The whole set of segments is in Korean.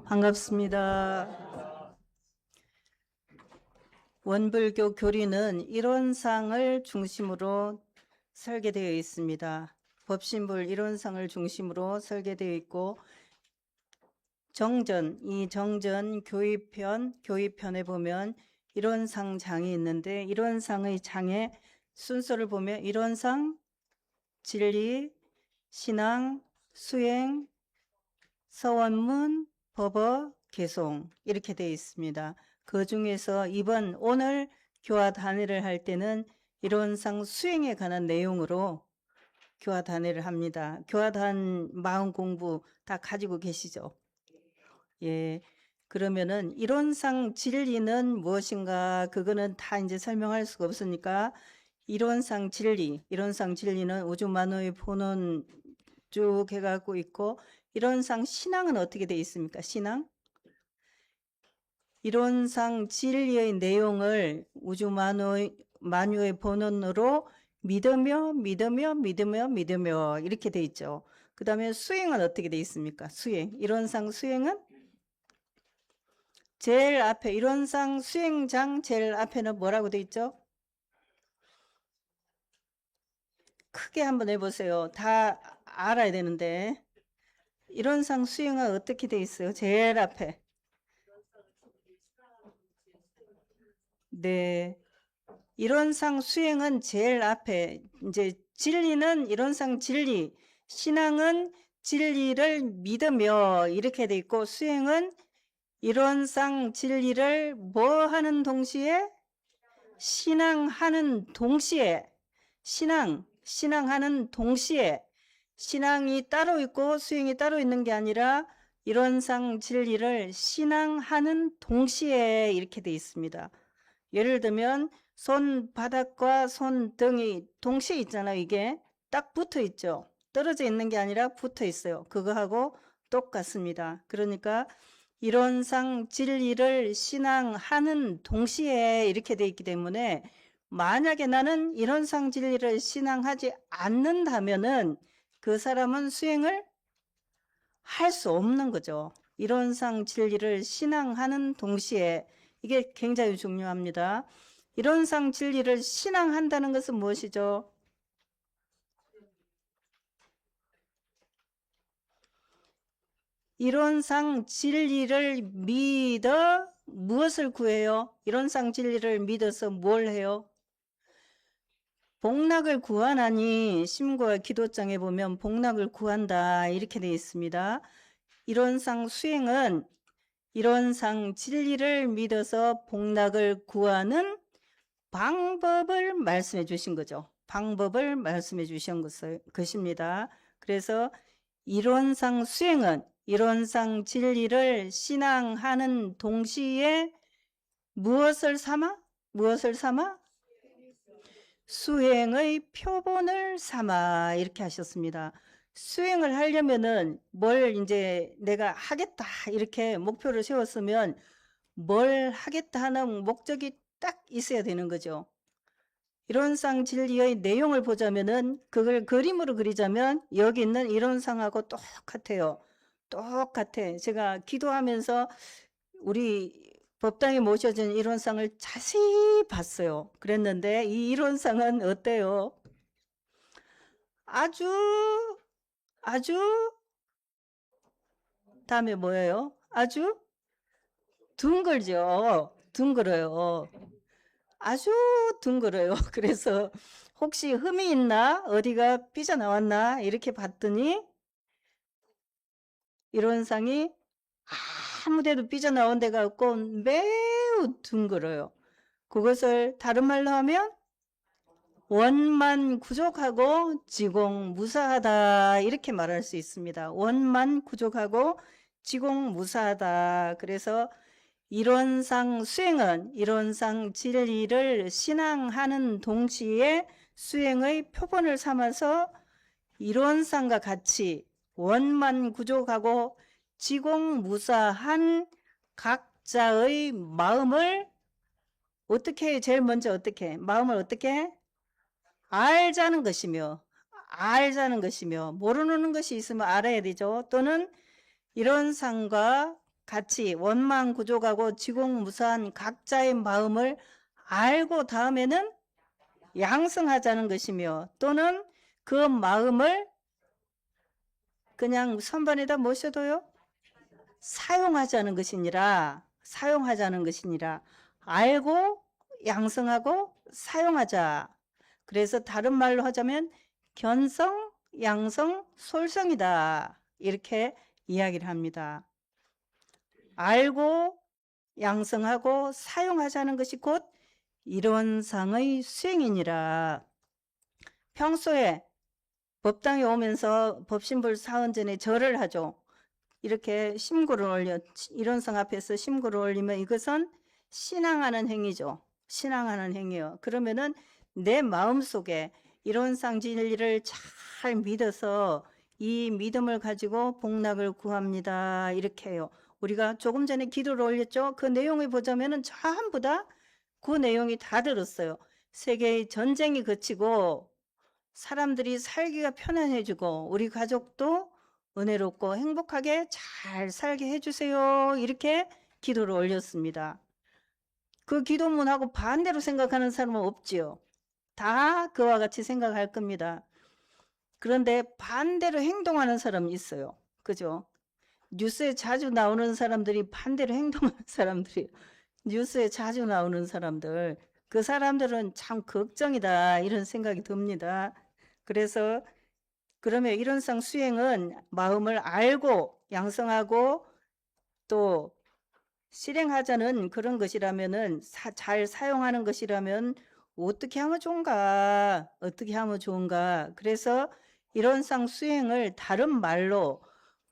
반갑습니다. 원불교 교리는 이론상을 중심으로 설계되어 있습니다. 법신불 이론상을 중심으로 설계되어 있고 이 정전 교의편에 보면 이론상 장이 있는데 이론상의 장의 순서를 보면 이론상, 진리, 신앙, 수행, 서원문, 법어, 개송 이렇게 되어 있습니다. 그 중에서 오늘 교화 단회를 할 때는 이론상 수행에 관한 내용으로 교화 단회를 합니다. 교화 단 마음 공부 다 가지고 계시죠? 예. 그러면은 이론상 진리는 무엇인가? 그거는 다 이제 설명할 수가 없으니까 이론상 진리는 우주 만호의 본원 쭉 해갖고 있고 이론상 신앙은 어떻게 되어 있습니까? 신앙? 이론상 진리의 내용을 우주 만유의 본원으로 믿으며 이렇게 돼 있죠. 그 다음에 수행은 어떻게 돼 있습니까? 이론상 수행은 제일 앞에 이론상 수행장 제일 앞에는 뭐라고 돼 있죠? 크게 한번 해보세요. 다 알아야 되는데 이론상 수행은 어떻게 돼 있어요? 제일 앞에. 네. 이론상 수행은 제일 앞에, 이제 진리는 이론상 진리, 신앙은 진리를 믿으며 이렇게 돼 있고 수행은 이론상 진리를 뭐 하는 동시에? 신앙하는 동시에, 신앙하는 동시에 신앙이 따로 있고 수행이 따로 있는 게 아니라 이론상 진리를 신앙하는 동시에 이렇게 돼 있습니다. 예를 들면 손바닥과 손등이 동시에 있잖아요. 이게 딱 붙어 있죠. 떨어져 있는 게 아니라 붙어 있어요. 그거하고 똑같습니다. 그러니까 이론상 진리를 신앙하는 동시에 이렇게 돼 있기 때문에 만약에 나는 이론상 진리를 신앙하지 않는다면은 그 사람은 수행을 할 수 없는 거죠. 이론상 진리를 신앙하는 동시에 이게 굉장히 중요합니다. 이론상 진리를 신앙한다는 것은 무엇이죠? 이론상 진리를 믿어 무엇을 구해요? 이론상 진리를 믿어서 뭘 해요? 복락을 구하나니 심과 기도장에 보면 복락을 구한다 이렇게 되어 있습니다. 이론상 수행은 이론상 진리를 믿어서 복락을 구하는 방법을 말씀해 주신 거죠. 방법을 말씀해 주신 것입니다. 그래서 이론상 수행은 이론상 진리를 신앙하는 동시에 무엇을 삼아? 수행의 표본을 삼아 이렇게 하셨습니다. 수행을 하려면은 뭘 이제 내가 하겠다 이렇게 목표를 세웠으면 뭘 하겠다 하는 목적이 딱 있어야 되는 거죠. 이론상 진리의 내용을 보자면은 그걸 그림으로 그리자면 여기 있는 이론상하고 똑같아요. 똑같아. 제가 기도하면서 우리 법당에 모셔진 이론상을 자세히 봤어요. 그랬는데 이 이론상은 어때요? 아주 다음에 뭐예요? 아주 둥글어요. 아주 둥글어요. 그래서 혹시 흠이 있나? 어디가 삐져나왔나? 이렇게 봤더니 이론상이 아무데도 삐져나온 데가 없고 매우 둥글어요. 그것을 다른 말로 하면 원만 구족하고 지공무사하다 이렇게 말할 수 있습니다. 원만 구족하고 지공무사하다. 그래서 이론상 수행은 이론상 진리를 신앙하는 동시에 수행의 표본을 삼아서 이론상과 같이 원만 구족하고 지공무사한 각자의 마음을 제일 먼저 마음을 어떻게 알자는 것이며 모르는 것이 있으면 알아야 되죠. 또는 이론상과 같이 원망 구족하고 지공무사한 각자의 마음을 알고 다음에는 양성하자는 것이며, 또는 그 마음을 그냥 선반에다 모셔도요 사용하자는 것이니라 알고 양성하고 사용하자. 그래서 다른 말로 하자면 견성, 양성, 솔성이다, 이렇게 이야기를 합니다. 알고 양성하고 사용하자는 것이 곧 이론상의 수행이니라. 평소에 법당에 오면서 법신불 사언전에 절을 하죠. 이렇게 심구를 올려, 이론상 앞에서 심구를 올리면 이것은 신앙하는 행위죠. 신앙하는 행위요. 그러면은 내 마음속에 이론상 진리를 잘 믿어서 이 믿음을 가지고 복락을 구합니다, 이렇게 해요. 우리가 조금 전에 기도를 올렸죠. 그 내용을 보자면은 전부 다 그 내용이 다 들었어요. 세계의 전쟁이 그치고 사람들이 살기가 편안해지고 우리 가족도 은혜롭고 행복하게 잘 살게 해주세요, 이렇게 기도를 올렸습니다. 그 기도문하고 반대로 생각하는 사람은 없지요. 다 그와 같이 생각할 겁니다. 그런데 반대로 행동하는 사람이 있어요. 그죠? 뉴스에 자주 나오는 사람들이 반대로 행동하는 사람들이, 뉴스에 자주 나오는 사람들, 그 사람들은 참 걱정이다, 이런 생각이 듭니다. 그래서 그러면 이론상 수행은 마음을 알고 양성하고 또 실행하자는 그런 것이라면은 잘 사용하는 것이라면 어떻게 하면 좋은가, 어떻게 하면 좋은가. 그래서 이론상 수행을 다른 말로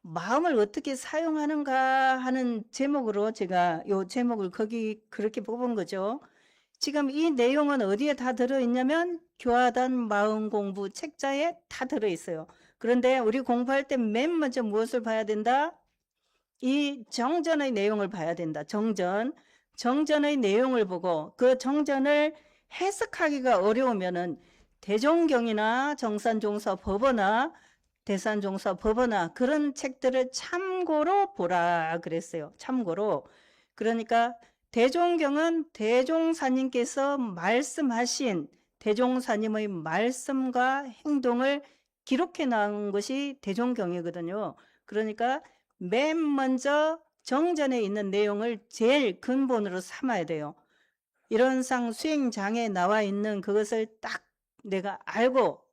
마음을 어떻게 사용하는가 하는 제목으로 제가 요 제목을 거기 그렇게 뽑은 거죠. 지금 이 내용은 어디에 다 들어있냐면 교화단 마음공부 책자에 다 들어있어요. 그런데 우리 공부할 때 맨 먼저 무엇을 봐야 된다? 이 정전의 내용을 봐야 된다. 정전의 내용을 보고 그 정전을 해석하기가 어려우면은 대종경이나 정산종사 법어나 대산종사 법어나 그런 책들을 참고로 보라 그랬어요. 참고로. 그러니까 대종경은 대종사님께서 말씀하신 대종사님의 말씀과 행동을 기록해 놓은 것이 대종경이거든요. 그러니까 맨 먼저 정전에 있는 내용을 제일 근본으로 삼아야 돼요. 이론상 수행장에 나와 있는 그것을 딱 내가 알고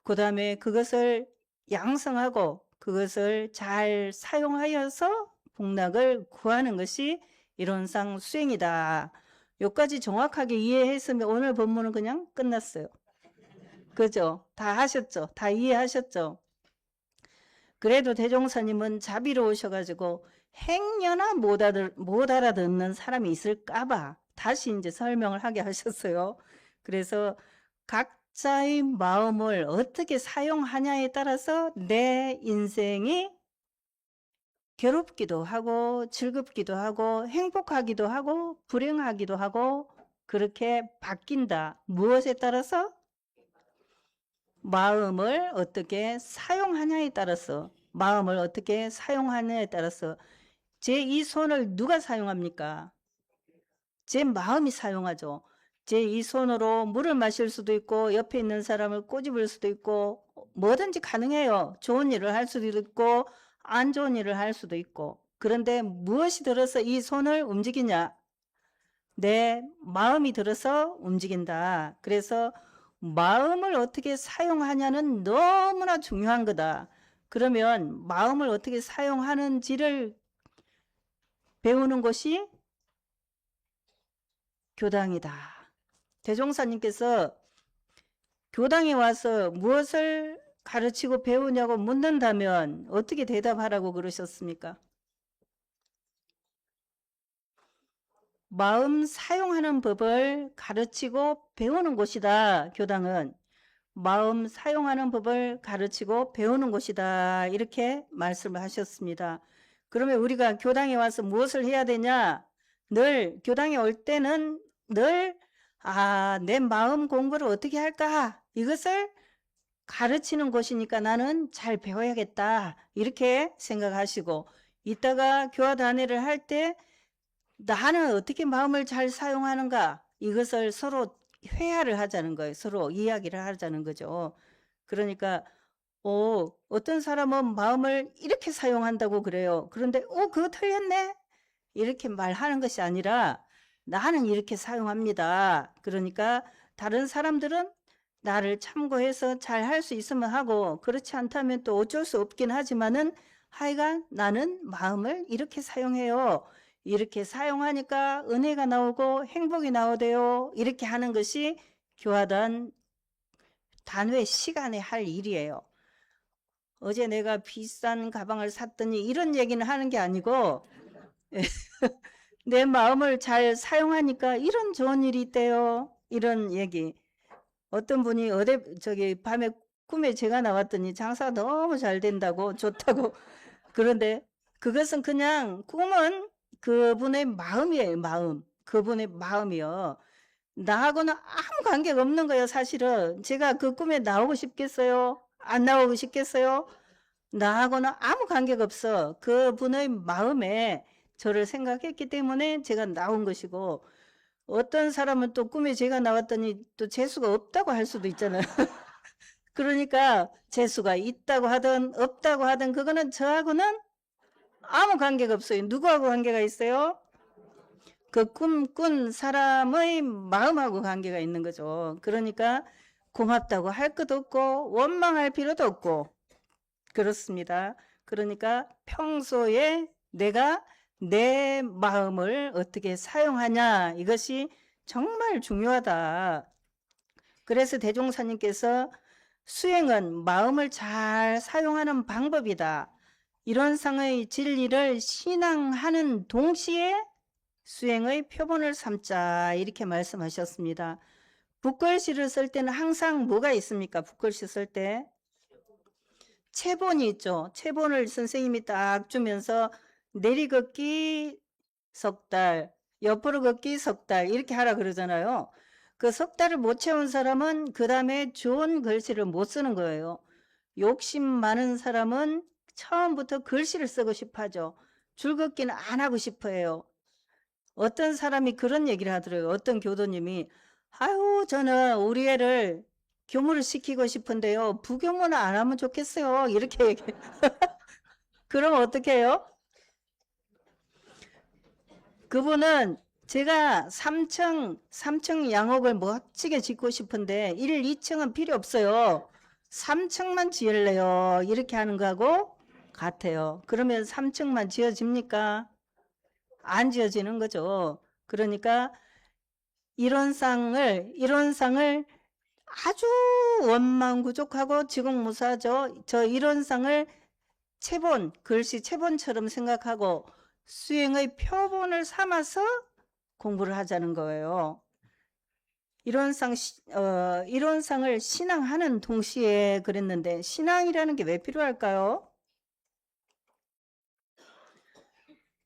그 다음에 그것을 양성하고 그것을 잘 사용하여서 복락을 구하는 것이 이론상 수행이다. 여기까지 정확하게 이해했으면 오늘 법문은 그냥 끝났어요. 그죠? 다 하셨죠? 다 이해하셨죠? 그래도 대종사님은 자비로우셔가지고 행여나 못 알아듣는 사람이 있을까봐 다시 이제 설명을 하게 하셨어요. 그래서 각자의 마음을 어떻게 사용하냐에 따라서 내 인생이 괴롭기도 하고 즐겁기도 하고 행복하기도 하고 불행하기도 하고 그렇게 바뀐다. 무엇에 따라서? 마음을 어떻게 사용하냐에 따라서, 마음을 어떻게 사용하냐에 따라서. 제 이 손을 누가 사용합니까? 제 마음이 사용하죠. 제 이 손으로 물을 마실 수도 있고 옆에 있는 사람을 꼬집을 수도 있고 뭐든지 가능해요. 좋은 일을 할 수도 있고 안 좋은 일을 할 수도 있고. 그런데 무엇이 들어서 이 손을 움직이냐? 내 마음이 들어서 움직인다. 그래서 마음을 어떻게 사용하냐는 너무나 중요한 거다. 그러면 마음을 어떻게 사용하는지를 배우는 것이 교당이다. 대종사님께서 교당에 와서 무엇을 가르치고 배우냐고 묻는다면 어떻게 대답하라고 그러셨습니까? 마음 사용하는 법을 가르치고 배우는 곳이다. 교당은 마음 사용하는 법을 가르치고 배우는 곳이다. 이렇게 말씀을 하셨습니다. 그러면 우리가 교당에 와서 무엇을 해야 되냐? 늘 교당에 올 때는 늘 내 마음 공부를 어떻게 할까? 이것을 가르치는 곳이니까 나는 잘 배워야겠다. 이렇게 생각하시고 이따가 교화 단회를 할 때 나는 어떻게 마음을 잘 사용하는가, 이것을 서로 회화를 하자는 거예요. 서로 이야기를 하자는 거죠. 그러니까 어떤 사람은 마음을 이렇게 사용한다고 그래요. 그런데 그거 틀렸네, 이렇게 말하는 것이 아니라 나는 이렇게 사용합니다. 그러니까 다른 사람들은 나를 참고해서 잘 할 수 있으면 하고, 그렇지 않다면 또 어쩔 수 없긴 하지만은 하여간 나는 마음을 이렇게 사용해요. 이렇게 사용하니까 은혜가 나오고 행복이 나오대요. 이렇게 하는 것이 교화단 단회 시간에 할 일이에요. 어제 내가 비싼 가방을 샀더니 이런 얘기는 하는 게 아니고 내 마음을 잘 사용하니까 이런 좋은 일이 있대요. 이런 얘기. 어떤 분이 밤에 꿈에 제가 나왔더니 장사가 너무 잘 된다고, 좋다고. 그런데 그것은 그냥 꿈은 그분의 마음이에요. 마음. 그분의 마음이요. 나하고는 아무 관계가 없는 거예요. 사실은 제가 그 꿈에 나오고 싶겠어요? 안 나오고 싶겠어요? 나하고는 아무 관계가 없어. 그분의 마음에 저를 생각했기 때문에 제가 나온 것이고, 어떤 사람은 또 꿈에 제가 나왔더니 또 재수가 없다고 할 수도 있잖아요. 그러니까 재수가 있다고 하든 없다고 하든 그거는 저하고는 아무 관계가 없어요. 누구하고 관계가 있어요? 그 꿈꾼 사람의 마음하고 관계가 있는 거죠. 그러니까 고맙다고 할 것도 없고 원망할 필요도 없고 그렇습니다. 그러니까 평소에 내가 내 마음을 어떻게 사용하냐, 이것이 정말 중요하다. 그래서 대종사님께서 수행은 마음을 잘 사용하는 방법이다. 이런 상의 진리를 신앙하는 동시에 수행의 표본을 삼자, 이렇게 말씀하셨습니다. 붓글씨를 쓸 때는 항상 뭐가 있습니까? 붓글씨 쓸 때 체본이 있죠. 체본을 선생님이 딱 주면서 내리걷기 석 달, 옆으로 걷기 석 달, 이렇게 하라 그러잖아요. 그 석 달을 못 채운 사람은 그 다음에 좋은 글씨를 못 쓰는 거예요. 욕심 많은 사람은 처음부터 글씨를 쓰고 싶어 하죠. 줄긋기는 안 하고 싶어 해요. 어떤 사람이 그런 얘기를 하더라고요. 어떤 교도님이, 아유, 저는 우리 애를 교무를 시키고 싶은데요, 부교무는 안 하면 좋겠어요, 이렇게 얘기해요. 그럼 어떻게 해요? 그분은 제가 3층 양옥을 멋지게 짓고 싶은데 1, 2층은 필요 없어요. 3층만 지을래요, 이렇게 하는 거하고 같아요. 그러면 3층만 지어집니까? 안 지어지는 거죠. 그러니까 이론상을 아주 원망부족하고 지공무사죠. 저 이론상을 체본, 글씨 체본처럼 생각하고 수행의 표본을 삼아서 공부를 하자는 거예요. 이론상을 신앙하는 동시에 그랬는데, 신앙이라는 게 왜 필요할까요?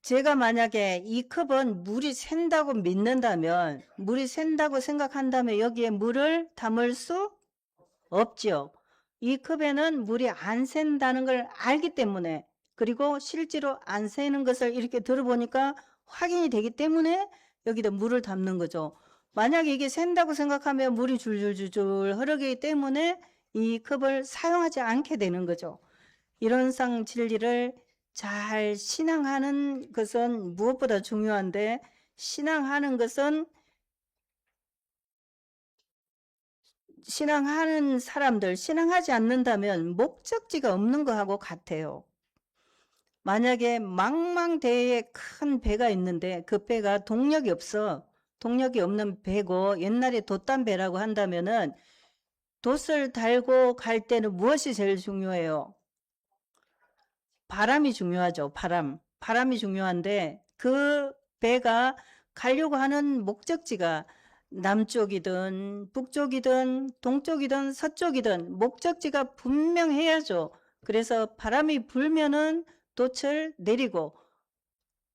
제가 만약에 이 컵은 물이 샌다고 믿는다면, 물이 샌다고 생각한다면 여기에 물을 담을 수 없죠. 이 컵에는 물이 안 샌다는 걸 알기 때문에, 그리고 실제로 안 새는 것을 이렇게 들어보니까 확인이 되기 때문에 여기다 물을 담는 거죠. 만약에 이게 샌다고 생각하면 물이 줄줄줄줄 흐르기 때문에 이 컵을 사용하지 않게 되는 거죠. 이론상 진리를 잘 신앙하는 것은 무엇보다 중요한데, 신앙하는 것은 신앙하는 사람들, 신앙하지 않는다면 목적지가 없는 거하고 같아요. 만약에 망망대해에 큰 배가 있는데 그 배가 동력이 없어. 동력이 없는 배고 옛날에 돛담배라고 한다면은 돛을 달고 갈 때는 무엇이 제일 중요해요? 바람이 중요하죠. 바람이 중요한데 그 배가 가려고 하는 목적지가 남쪽이든 북쪽이든 동쪽이든 서쪽이든 목적지가 분명해야죠. 그래서 바람이 불면은 돛을 내리고,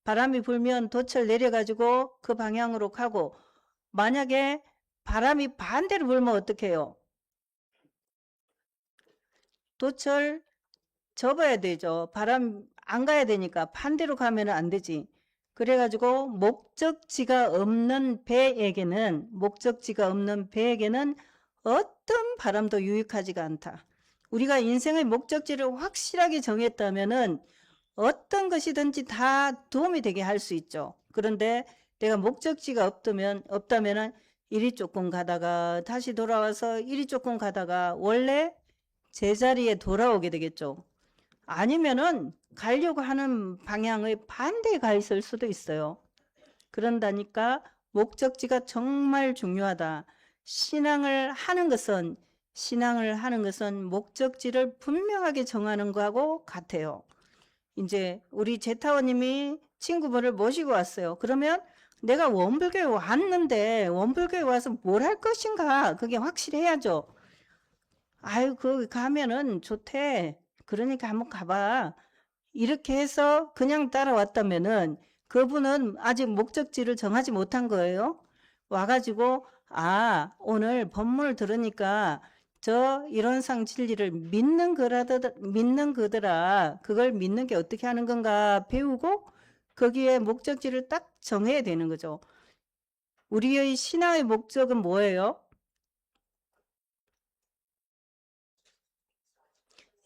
바람이 불면 돛을 내려가지고 그 방향으로 가고, 만약에 바람이 반대로 불면 어떻게 해요? 돛을 접어야 되죠. 바람 안 가야 되니까 반대로 가면 안 되지. 그래가지고 목적지가 없는 배에게는 어떤 바람도 유익하지가 않다. 우리가 인생의 목적지를 확실하게 정했다면은 어떤 것이든지 다 도움이 되게 할 수 있죠. 그런데 내가 목적지가 없다면은 이리 조금 가다가 다시 돌아와서 이리 조금 가다가 원래 제자리에 돌아오게 되겠죠. 아니면은 가려고 하는 방향의 반대에 가 있을 수도 있어요. 그런다니까 목적지가 정말 중요하다. 신앙을 하는 것은 목적지를 분명하게 정하는 거하고 같아요. 이제 우리 제타원님이 친구분을 모시고 왔어요. 그러면 내가 원불교에 왔는데 원불교에 와서 뭘 할 것인가 그게 확실해야죠. 아유 거기 가면은 좋대. 그러니까 한번 가봐. 이렇게 해서 그냥 따라왔다면은 그분은 아직 목적지를 정하지 못한 거예요. 와가지고 오늘 법문을 들으니까 저 이론상 진리를 믿는 거더라. 그걸 믿는 게 어떻게 하는 건가 배우고 거기에 목적지를 딱 정해야 되는 거죠. 우리의 신앙의 목적은 뭐예요?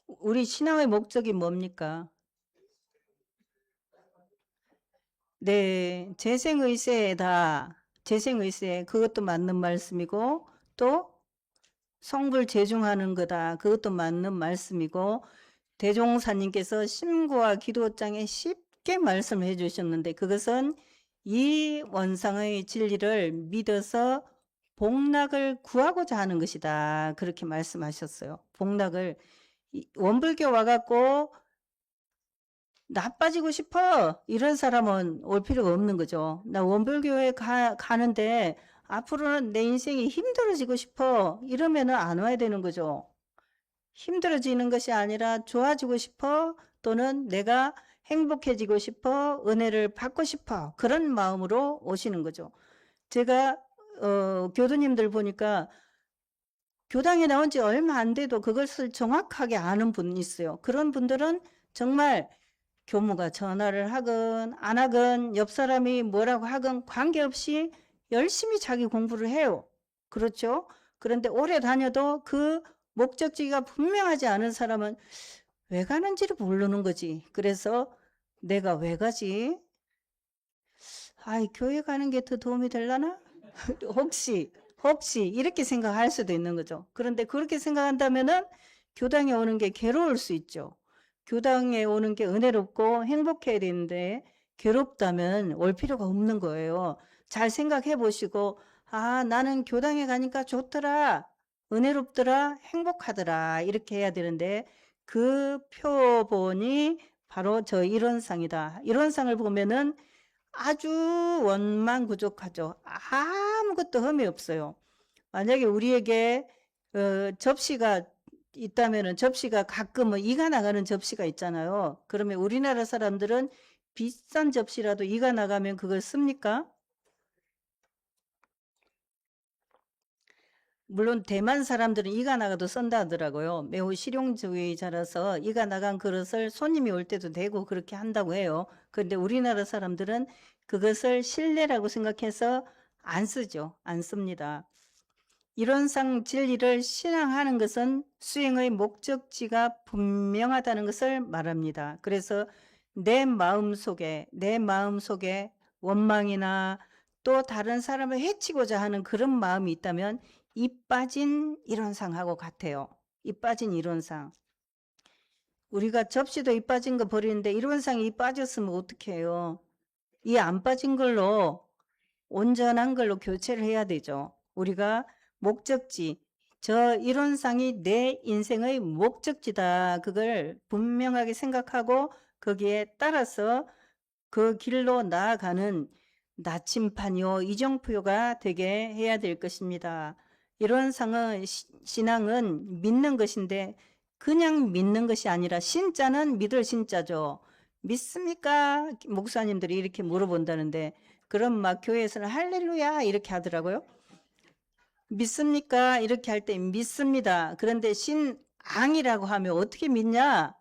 우리 신앙의 목적이 뭡니까? 네, 재생의세다. 재생의세, 그것도 맞는 말씀이고, 또 성불 재중하는 거다. 그것도 맞는 말씀이고, 대종사님께서 심구와 기도장에 쉽게 말씀해 주셨는데, 그것은 이 원상의 진리를 믿어서 복락을 구하고자 하는 것이다. 그렇게 말씀하셨어요. 복락을. 원불교 와갖고 나빠지고 싶어 이런 사람은 올 필요가 없는 거죠. 나 원불교에 가는데 앞으로는 내 인생이 힘들어지고 싶어 이러면은 안 와야 되는 거죠. 힘들어지는 것이 아니라 좋아지고 싶어 또는 내가 행복해지고 싶어 은혜를 받고 싶어 그런 마음으로 오시는 거죠. 제가 교도님들 보니까 교당에 나온 지 얼마 안 돼도 그것을 정확하게 아는 분이 있어요. 그런 분들은 정말 교무가 전화를 하건 안 하건 옆 사람이 뭐라고 하건 관계없이 열심히 자기 공부를 해요. 그렇죠? 그런데 오래 다녀도 그 목적지가 분명하지 않은 사람은 왜 가는지를 모르는 거지. 그래서 내가 왜 가지? 교회 가는 게 더 도움이 되려나? 혹시 이렇게 생각할 수도 있는 거죠. 그런데 그렇게 생각한다면은 교당에 오는 게 괴로울 수 있죠. 교당에 오는 게 은혜롭고 행복해야 되는데 괴롭다면 올 필요가 없는 거예요. 잘 생각해 보시고 나는 교당에 가니까 좋더라. 은혜롭더라. 행복하더라. 이렇게 해야 되는데 그 표본이 바로 저 이론상이다. 이론상을 보면은 아주 원만부족하죠. 아무것도 흠이 없어요. 만약에 우리에게 접시가 있다면은 접시가 가끔은 이가 나가는 접시가 있잖아요. 그러면 우리나라 사람들은 비싼 접시라도 이가 나가면 그걸 씁니까? 물론 대만 사람들은 이가 나가도 쓴다 하더라고요. 매우 실용주의자라서 이가 나간 그릇을 손님이 올 때도 대고 그렇게 한다고 해요. 그런데 우리나라 사람들은 그것을 실내라고 생각해서 안 쓰죠. 안 씁니다. 이론상 진리를 신앙하는 것은 수행의 목적지가 분명하다는 것을 말합니다. 그래서 내 마음속에 원망이나 또 다른 사람을 해치고자 하는 그런 마음이 있다면 이 빠진 이론상하고 같아요. 이 빠진 이론상. 우리가 접시도 이 빠진 거 버리는데 이론상이 이 빠졌으면 어떻게 해요? 이 안 빠진 걸로 온전한 걸로 교체를 해야 되죠. 우리가 목적지, 저 이론상이 내 인생의 목적지다. 그걸 분명하게 생각하고 거기에 따라서 그 길로 나아가는 나침판이요, 이정표가 되게 해야 될 것입니다. 이론상은 신앙은 믿는 것인데 그냥 믿는 것이 아니라 신자는 믿을 신자죠. 믿습니까? 목사님들이 이렇게 물어본다는데 그럼 막 교회에서는 할렐루야 이렇게 하더라고요. 믿습니까? 이렇게 할 때 믿습니다. 그런데 신앙이라고 하면 어떻게 믿냐?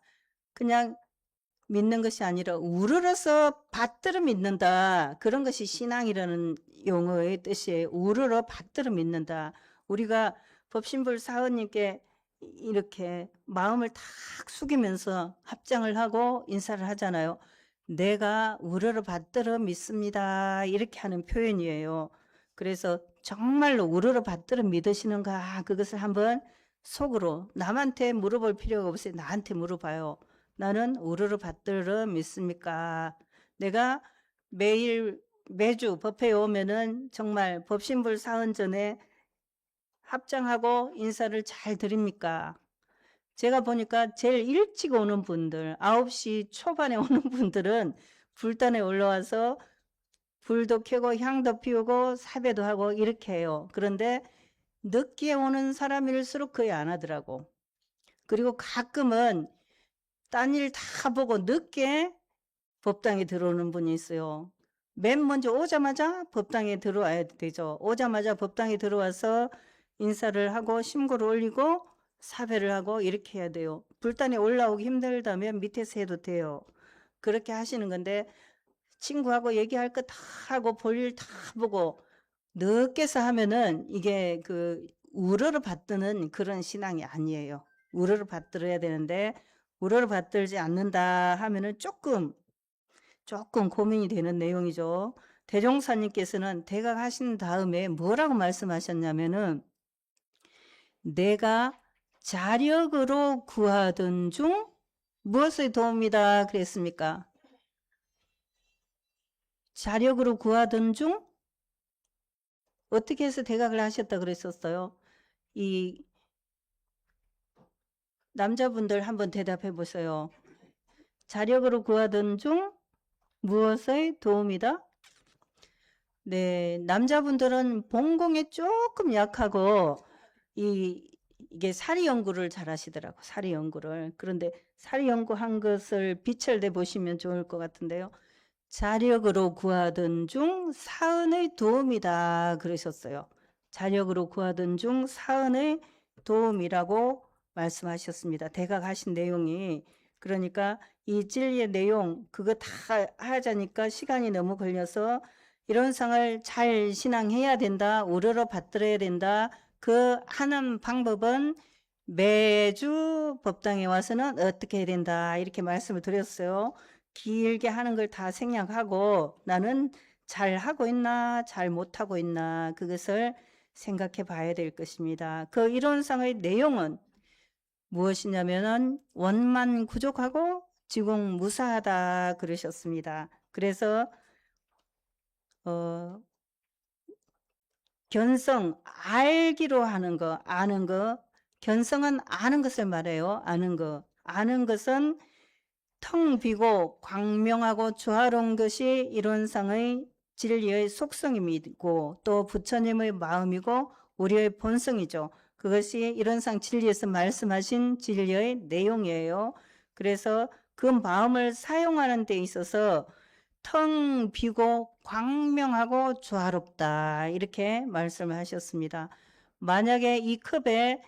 그냥 믿는 것이 아니라 우러러서 받들어 믿는다. 그런 것이 신앙이라는 용어의 뜻이에요. 우러러 받들어 믿는다. 우리가 법신불 사원님께 이렇게 마음을 탁 숙이면서 합장을 하고 인사를 하잖아요. 내가 우러러 받들어 믿습니다. 이렇게 하는 표현이에요. 그래서 정말로 우러러 받들어 믿으시는가, 그것을 한번 속으로, 남한테 물어볼 필요가 없어요. 나한테 물어봐요. 나는 우러러 받들어 믿습니까? 내가 매주 법회에 오면은 정말 법신불 사원 전에 합장하고 인사를 잘 드립니까? 제가 보니까 제일 일찍 오는 분들, 9시 초반에 오는 분들은 불단에 올라와서 불도 켜고 향도 피우고 사배도 하고 이렇게 해요. 그런데 늦게 오는 사람일수록 거의 안 하더라고. 그리고 가끔은 딴 일 다 보고 늦게 법당에 들어오는 분이 있어요. 맨 먼저 오자마자 법당에 들어와야 되죠. 오자마자 법당에 들어와서 인사를 하고 신고를 올리고 사배를 하고 이렇게 해야 돼요. 불단에 올라오기 힘들다면 밑에서 해도 돼요. 그렇게 하시는 건데 친구하고 얘기할 거 다 하고 볼 일 다 보고 늦게서 하면은 이게 우러러 받드는 그런 신앙이 아니에요. 우러러 받들어야 되는데 우러러 받들지 않는다 하면은 조금 고민이 되는 내용이죠. 대종사님께서는 대각하신 다음에 뭐라고 말씀하셨냐면은 내가 자력으로 구하던 중 무엇의 도움이다 그랬습니까? 자력으로 구하던 중 어떻게 해서 대각을 하셨다 그랬었어요? 이 남자분들 한번 대답해 보세요. 자력으로 구하던 중 무엇의 도움이다? 네, 남자분들은 본공에 조금 약하고 이게 사리 연구를 잘 하시더라고. 사리 연구를. 그런데 사리 연구한 것을 비철대 보시면 좋을 것 같은데요. 자력으로 구하던 중 사은의 도움이다 그러셨어요. 자력으로 구하던 중 사은의 도움이라고 말씀하셨습니다. 대각하신 내용이. 그러니까 이 진리의 내용 그거 다 하자니까 시간이 너무 걸려서 이런 상을 잘 신앙해야 된다. 우러러 받들어야 된다. 그 하는 방법은 매주 법당에 와서는 어떻게 해야 된다. 이렇게 말씀을 드렸어요. 길게 하는 걸 다 생략하고 나는 잘 하고 있나 잘 못하고 있나 그것을 생각해 봐야 될 것입니다. 그 이론상의 내용은 무엇이냐면은 원만 구족하고 지공무사하다 그러셨습니다. 그래서 견성 알기로 하는 거 아는 거 견성은 아는 것을 말해요. 아는 거 아는 것은 텅 비고 광명하고 조화로운 것이 이론상의 진리의 속성이고 또 부처님의 마음이고 우리의 본성이죠. 그것이 이론상 진리에서 말씀하신 진리의 내용이에요. 그래서 그 마음을 사용하는 데 있어서 텅 비고 광명하고 조화롭다 이렇게 말씀을 하셨습니다. 만약에 이 컵에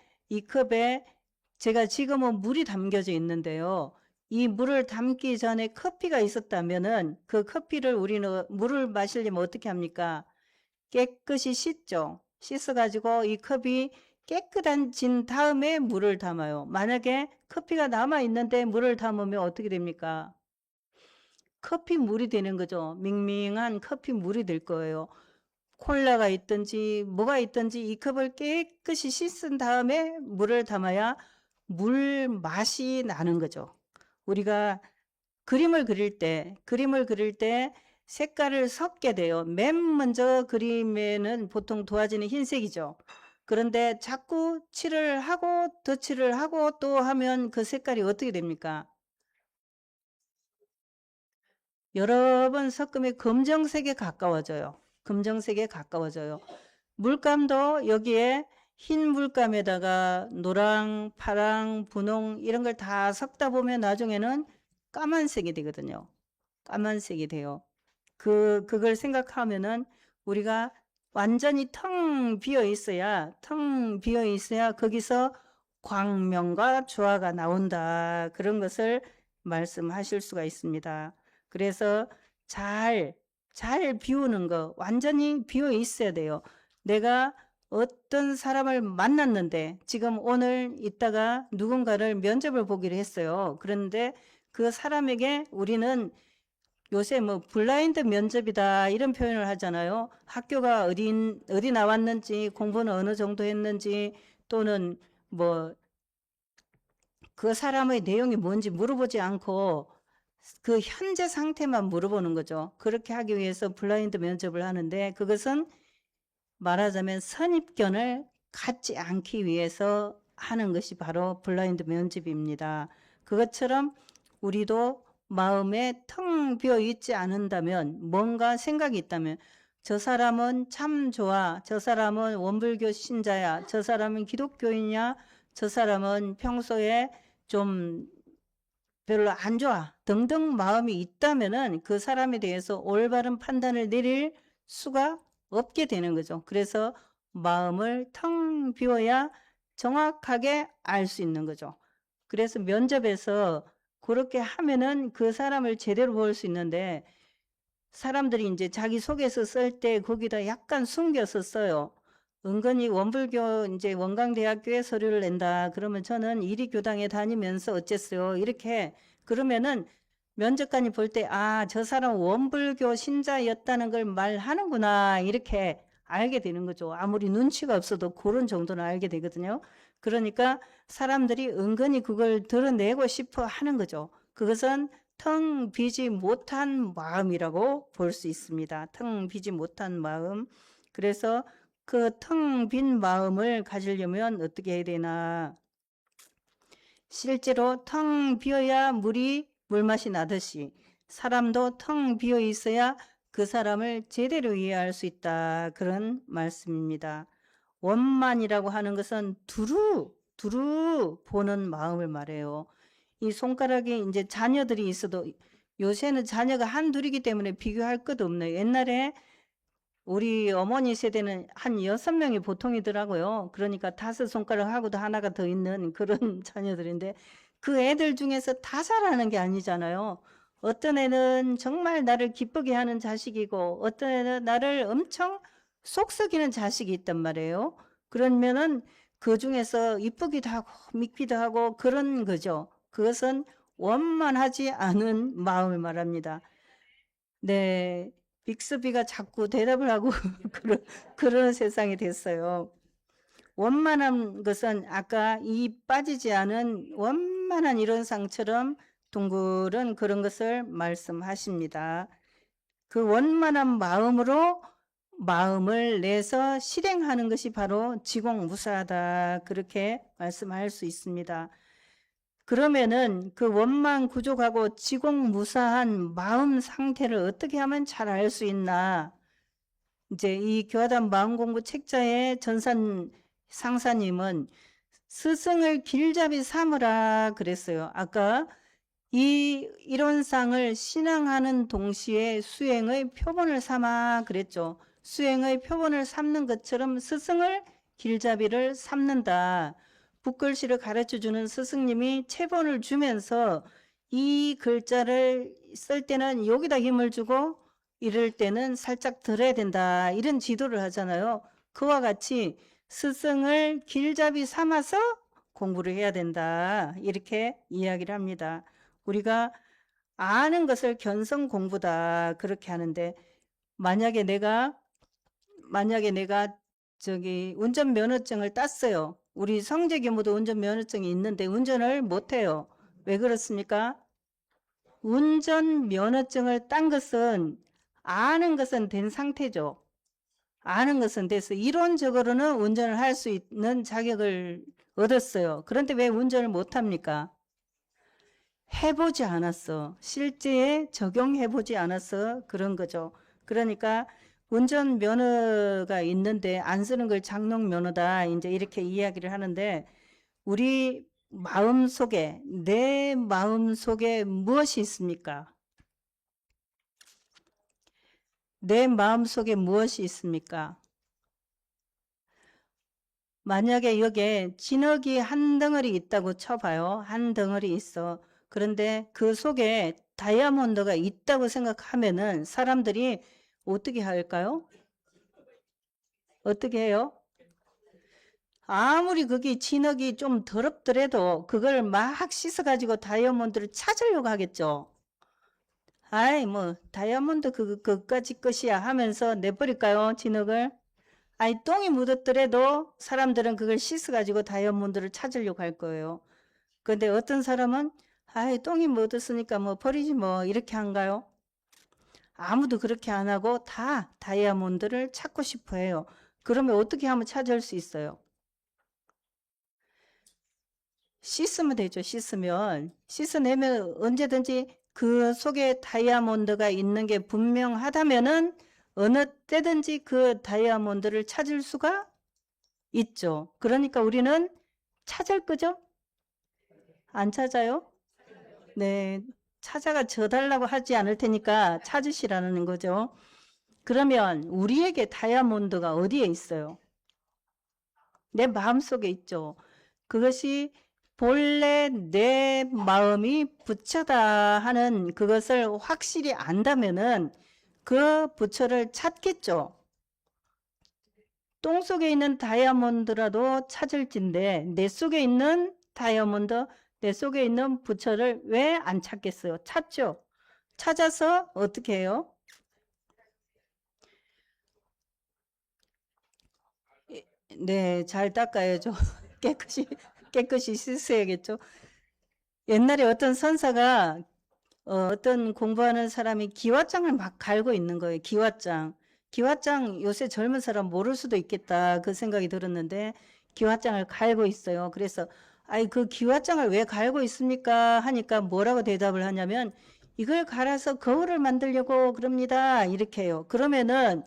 제가 지금은 물이 담겨져 있는데요. 이 물을 담기 전에 커피가 있었다면은 그 커피를 우리는 물을 마시려면 어떻게 합니까? 깨끗이 씻죠. 씻어가지고 이 컵이 깨끗해진 다음에 물을 담아요. 만약에 커피가 남아있는데 물을 담으면 어떻게 됩니까? 커피 물이 되는 거죠. 밍밍한 커피 물이 될 거예요. 콜라가 있든지 뭐가 있든지 이 컵을 깨끗이 씻은 다음에 물을 담아야 물 맛이 나는 거죠. 우리가 그림을 그릴 때 색깔을 섞게 돼요. 맨 먼저 그림에는 보통 도화지는 흰색이죠. 그런데 자꾸 칠을 하고 덧칠을 하고 또 하면 그 색깔이 어떻게 됩니까? 여러 번 섞으면 검정색에 가까워져요. 검정색에 가까워져요. 물감도 여기에 흰 물감에다가 노랑, 파랑, 분홍 이런 걸 다 섞다 보면 나중에는 까만색이 되거든요. 까만색이 돼요. 그걸 생각하면은 우리가 완전히 텅 비어 있어야 거기서 광명과 조화가 나온다. 그런 것을 말씀하실 수가 있습니다. 그래서 잘 비우는 거, 완전히 비워 있어야 돼요. 내가 어떤 사람을 만났는데 지금 오늘 있다가 누군가를 면접을 보기로 했어요. 그런데 그 사람에게 우리는 요새 뭐 블라인드 면접이다 이런 표현을 하잖아요. 학교가 어디 나왔는지, 공부는 어느 정도 했는지, 또는 뭐 그 사람의 내용이 뭔지 물어보지 않고 그 현재 상태만 물어보는 거죠. 그렇게 하기 위해서 블라인드 면접을 하는데, 그것은 말하자면 선입견을 갖지 않기 위해서 하는 것이 바로 블라인드 면접입니다. 그것처럼 우리도 마음에 텅 비어 있지 않는다면, 뭔가 생각이 있다면, 저 사람은 참 좋아, 저 사람은 원불교 신자야, 저 사람은 기독교인이야, 저 사람은 평소에 좀 별로 안 좋아 등등 마음이 있다면은 그 사람에 대해서 올바른 판단을 내릴 수가 없게 되는 거죠. 그래서 마음을 텅 비워야 정확하게 알 수 있는 거죠. 그래서 면접에서 그렇게 하면은 그 사람을 제대로 볼 수 있는데, 사람들이 이제 자기 소개서 쓸 때 거기다 약간 숨겨서 써요. 은근히 원불교 이제 원광대학교에 서류를 낸다. 그러면 저는 이리교당에 다니면서 어쨌어요. 이렇게 그러면은 면접관이 볼 때, 아, 저 사람 원불교 신자였다는 걸 말하는구나. 이렇게 알게 되는 거죠. 아무리 눈치가 없어도 그런 정도는 알게 되거든요. 그러니까 사람들이 은근히 그걸 드러내고 싶어 하는 거죠. 그것은 텅 비지 못한 마음이라고 볼 수 있습니다. 텅 비지 못한 마음. 그래서 그 텅 빈 마음을 가지려면 어떻게 해야 되나. 실제로 텅 비어야 물맛이 나듯이 사람도 텅 비어 있어야 그 사람을 제대로 이해할 수 있다. 그런 말씀입니다. 원만이라고 하는 것은 두루 보는 마음을 말해요. 이 손가락에 이제 자녀들이 있어도, 요새는 자녀가 한둘이기 때문에 비교할 것 없네요. 옛날에 우리 어머니 세대는 한 6명이 보통이더라고요. 그러니까 5손가락하고도 하나가 더 있는 그런 자녀들인데, 그 애들 중에서 다 잘하는 게 아니잖아요. 어떤 애는 정말 나를 기쁘게 하는 자식이고, 어떤 애는 나를 엄청 속썩이는 자식이 있단 말이에요. 그러면은 그 중에서 이쁘기도 하고 믿기도 하고 그런 거죠. 그것은 원만하지 않은 마음을 말합니다. 네, 빅스비가 자꾸 대답을 하고 그런 세상이 됐어요. 원만한 것은 아까 이 빠지지 않은 원만한 이론상처럼 둥글은 그런 것을 말씀하십니다. 그 원만한 마음으로 마음을 내서 실행하는 것이 바로 지공무사하다, 그렇게 말씀할 수 있습니다. 그러면은 그 원만 구족하고 지공무사한 마음 상태를 어떻게 하면 잘 알 수 있나. 이제 이 교화단 마음공부 책자의 전산 상사님은 스승을 길잡이 삼으라 그랬어요. 아까 이 이론상을 신앙하는 동시에 수행의 표본을 삼아 그랬죠. 수행의 표본을 삼는 것처럼 스승을 길잡이를 삼는다. 붓글씨를 가르쳐주는 스승님이 체본을 주면서 이 글자를 쓸 때는 여기다 힘을 주고 이럴 때는 살짝 들어야 된다, 이런 지도를 하잖아요. 그와 같이 스승을 길잡이 삼아서 공부를 해야 된다, 이렇게 이야기를 합니다. 우리가 아는 것을 견성 공부다 그렇게 하는데, 만약에 내가 저기 운전면허증을 땄어요. 우리 성재교무도 운전면허증이 있는데 운전을 못해요. 왜 그렇습니까? 운전면허증을 딴 것은 아는 것은 된 상태죠. 아는 것은 돼서 이론적으로는 운전을 할 수 있는 자격을 얻었어요. 그런데 왜 운전을 못합니까? 해보지 않았어. 실제에 적용해보지 않아서 그런 거죠. 그러니까 운전면허가 있는데 안 쓰는 걸 장롱면허다, 이제 이렇게 이야기를 하는데, 우리 마음속에, 내 마음속에 무엇이 있습니까? 내 마음속에 무엇이 있습니까? 만약에 여기에 진흙이 한 덩어리 있다고 쳐봐요. 한 덩어리 있어. 그런데 그 속에 다이아몬드가 있다고 생각하면은 사람들이 어떻게 할까요? 어떻게 해요? 아무리 그게 진흙이 좀 더럽더라도 그걸 막 씻어가지고 다이아몬드를 찾으려고 하겠죠. 아이, 뭐, 다이아몬드 그까지 것이야 하면서 내버릴까요? 진흙을? 아니, 똥이 묻었더라도 사람들은 그걸 씻어가지고 다이아몬드를 찾으려고 할 거예요. 근데 어떤 사람은, 아이, 똥이 묻었으니까 뭐 버리지 뭐, 이렇게 한가요? 아무도 그렇게 안 하고 다 다이아몬드를 찾고 싶어 해요. 그러면 어떻게 하면 찾을 수 있어요? 씻으면 되죠. 씻어내면 언제든지 그 속에 다이아몬드가 있는 게 분명하다면은 어느 때든지 그 다이아몬드를 찾을 수가 있죠. 그러니까 우리는 찾을 거죠? 안 찾아요? 네. 찾아가 져달라고 하지 않을 테니까 찾으시라는 거죠. 그러면 우리에게 다이아몬드가 어디에 있어요? 내 마음속에 있죠. 그것이 본래 내 마음이 부처다 하는 그것을 확실히 안다면은 그 부처를 찾겠죠. 똥 속에 있는 다이아몬드라도 찾을진데 내 속에 있는 다이아몬드, 내 속에 있는 부처를 왜 안 찾겠어요? 찾죠. 찾아서 어떻게 해요? 네, 잘 닦아야죠. 깨끗이 씻어야겠죠. 옛날에 어떤 선사가 어떤 공부하는 사람이 기와장을 막 갈고 있는 거예요. 기와장. 기와장 요새 젊은 사람 모를 수도 있겠다. 그 생각이 들었는데 기와장을 갈고 있어요. 그래서 아이 그 기와장을 왜 갈고 있습니까? 하니까 뭐라고 대답을 하냐면 이걸 갈아서 거울을 만들려고 그럽니다. 이렇게 해요. 그러면은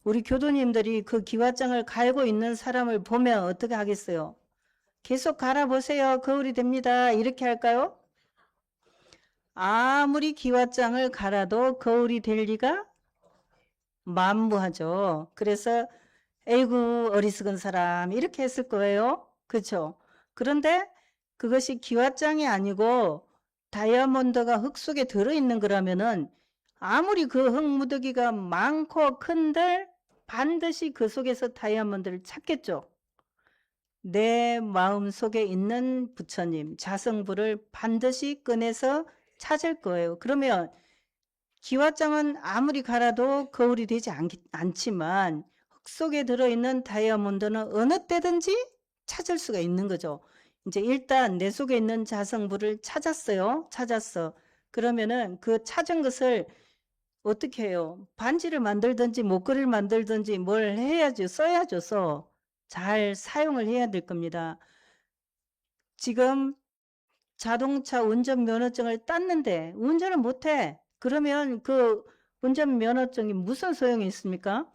우리 교도님들이 그 기와장을 갈고 있는 사람을 보면 어떻게 하겠어요? 계속 갈아보세요. 거울이 됩니다. 이렇게 할까요? 아무리 기와장을 갈아도 거울이 될 리가 만무하죠. 그래서 에이구 어리석은 사람 이렇게 했을 거예요. 그렇죠? 그런데 그것이 기와장이 아니고 다이아몬드가 흙 속에 들어있는 거라면은 아무리 그 흙무더기가 많고 큰들 반드시 그 속에서 다이아몬드를 찾겠죠. 내 마음 속에 있는 부처님, 자성부를 반드시 꺼내서 찾을 거예요. 그러면 기와장은 아무리 갈아도 거울이 되지 않지만 흙 속에 들어있는 다이아몬드는 어느 때든지 찾을 수가 있는 거죠. 이제 일단 내 속에 있는 자성부를 찾았어요. 찾았어. 그러면은 그 찾은 것을 어떻게 해요? 반지를 만들든지 목걸이를 만들든지 뭘 해야죠. 써야죠. 잘 사용을 해야 될 겁니다. 지금 자동차 운전면허증을 땄는데 운전을 못해. 그러면 그 운전면허증이 무슨 소용이 있습니까?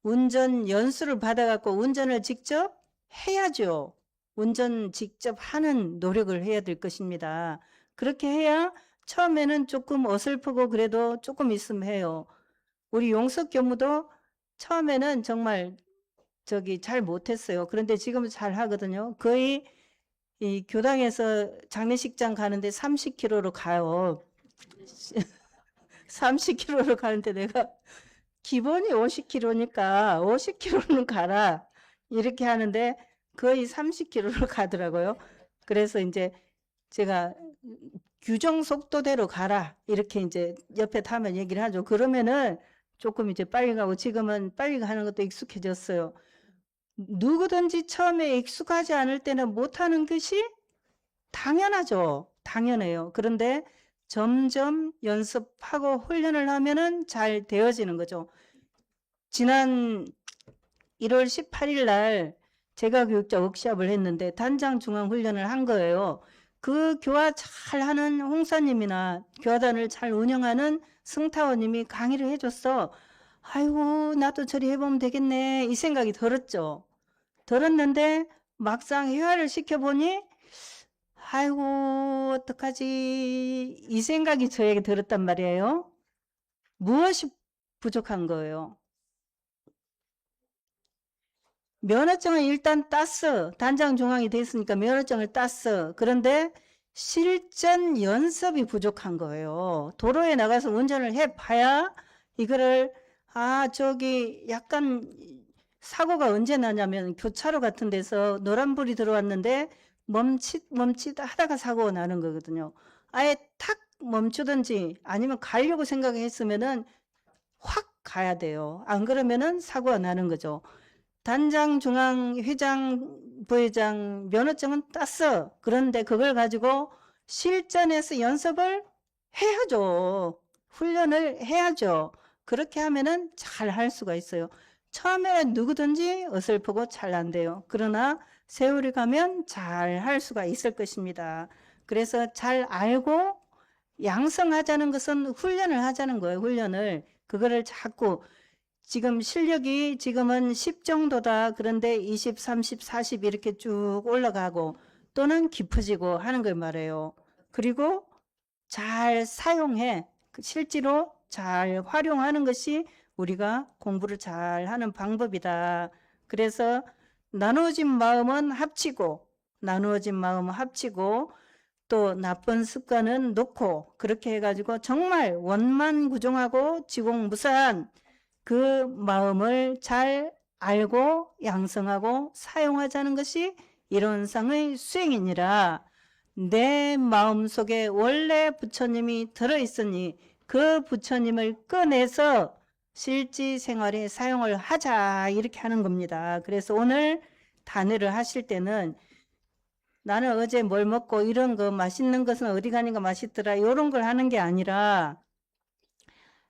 운전 연수를 받아갖고 운전을 직접 해야죠. 운전 직접 하는 노력을 해야 될 것입니다. 그렇게 해야 처음에는 조금 어설프고 그래도 조금 있으면 해요. 우리 용석 교무도 처음에는 정말 잘 못했어요. 그런데 지금은 잘 하거든요. 거의 이 교당에서 장례식장 가는데 30km로 가요. 30km로 가는데 내가 기본이 50km니까 50km는 가라. 이렇게 하는데 거의 30km로 가더라고요. 그래서 이제 제가 규정 속도대로 가라. 이렇게 이제 옆에 타면 얘기를 하죠. 그러면은 조금 이제 빨리 가고 지금은 빨리 가는 것도 익숙해졌어요. 누구든지 처음에 익숙하지 않을 때는 못하는 것이 당연하죠. 당연해요. 그런데 점점 연습하고 훈련을 하면은 잘 되어지는 거죠. 지난 1월 18일 날 제가 교육자 워크숍을 했는데 단장 중앙 훈련을 한 거예요. 그 교화 잘 하는 홍사님이나 교화단을 잘 운영하는 승타원님이 강의를 해줬어. 아이고 나도 저리 해보면 되겠네 이 생각이 들었죠. 들었는데 막상 회화를 시켜보니 아이고 어떡하지 이 생각이 저에게 들었단 말이에요. 무엇이 부족한 거예요? 면허증을 일단 땄어. 단장 중앙이 됐으니까 면허증을 땄어. 그런데 실전 연습이 부족한 거예요. 도로에 나가서 운전을 해봐야 이거를 저기 약간 사고가 언제 나냐면 교차로 같은 데서 노란불이 들어왔는데 멈칫 하다가 사고가 나는 거거든요. 아예 탁 멈추든지 아니면 가려고 생각했으면은 확 가야 돼요. 안 그러면은 사고가 나는 거죠. 단장, 중앙, 회장, 부회장 면허증은 땄어. 그런데 그걸 가지고 실전에서 연습을 해야죠. 훈련을 해야죠. 그렇게 하면은 잘 할 수가 있어요. 처음에는 누구든지 어설프고 잘 안 돼요. 그러나 세월이 가면 잘 할 수가 있을 것입니다. 그래서 잘 알고 양성하자는 것은 훈련을 하자는 거예요. 훈련을. 그거를 자꾸 지금 실력이 지금은 10 정도다. 그런데 20, 30, 40 이렇게 쭉 올라가고 또는 깊어지고 하는 걸 말해요. 그리고 잘 사용해. 실제로 잘 활용하는 것이 우리가 공부를 잘 하는 방법이다. 그래서 나누어진 마음은 합치고 또 나쁜 습관은 놓고 그렇게 해가지고 정말 원만구종하고 지공무사한 그 마음을 잘 알고 양성하고 사용하자는 것이 이론상의 수행이니라. 내 마음속에 원래 부처님이 들어있으니 그 부처님을 꺼내서 실지 생활에 사용을 하자 이렇게 하는 겁니다. 그래서 오늘 단회를 하실 때는 나는 어제 뭘 먹고 이런 거 맛있는 것은 어디 가니까 맛있더라 이런 걸 하는 게 아니라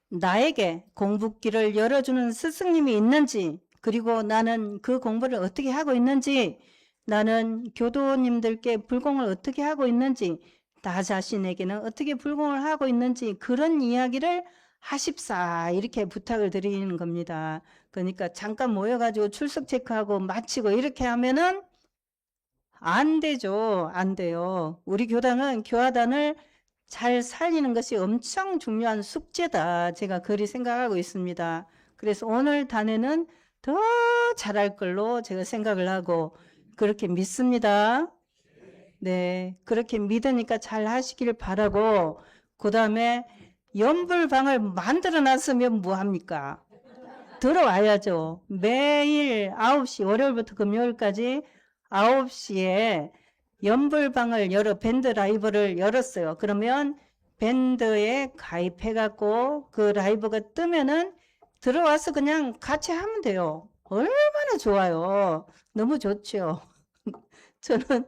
나에게 공부길을 열어주는 스승님이 있는지 그리고 나는 그 공부를 어떻게 하고 있는지 나는 교도님들께 불공을 어떻게 하고 있는지 나 자신에게는 어떻게 불공을 하고 있는지 그런 이야기를 하십사 이렇게 부탁을 드리는 겁니다. 그러니까 잠깐 모여가지고 출석 체크하고 마치고 이렇게 하면은 안 되죠. 안 돼요. 우리 교당은 교화단을 잘 살리는 것이 엄청 중요한 숙제다. 제가 그리 생각하고 있습니다. 그래서 오늘 단회는 더 잘할 걸로 제가 생각을 하고 그렇게 믿습니다. 네, 그렇게 믿으니까 잘 하시길 바라고 그 다음에 연불방을 만들어 놨으면 뭐합니까? 들어와야죠. 매일 9시 월요일부터 금요일까지 9시에 연불방을 밴드 라이브를 열었어요. 그러면 밴드에 가입해갖고 그 라이브가 뜨면은 들어와서 그냥 같이 하면 돼요. 얼마나 좋아요. 너무 좋죠. 저는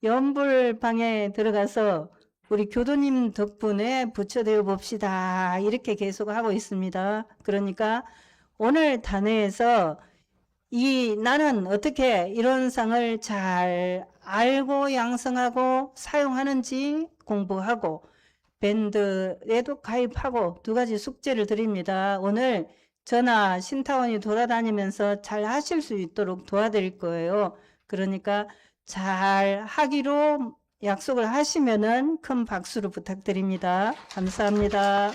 연불방에 들어가서 우리 교도님 덕분에 부처되어 봅시다. 이렇게 계속 하고 있습니다. 그러니까 오늘 단회에서 나는 어떻게 이론상을 잘 알고 양성하고 사용하는지 공부하고 밴드에도 가입하고 두 가지 숙제를 드립니다. 오늘 저나 신타원이 돌아다니면서 잘 하실 수 있도록 도와드릴 거예요. 그러니까 잘 하기로 약속을 하시면은 큰 박수로 부탁드립니다. 감사합니다.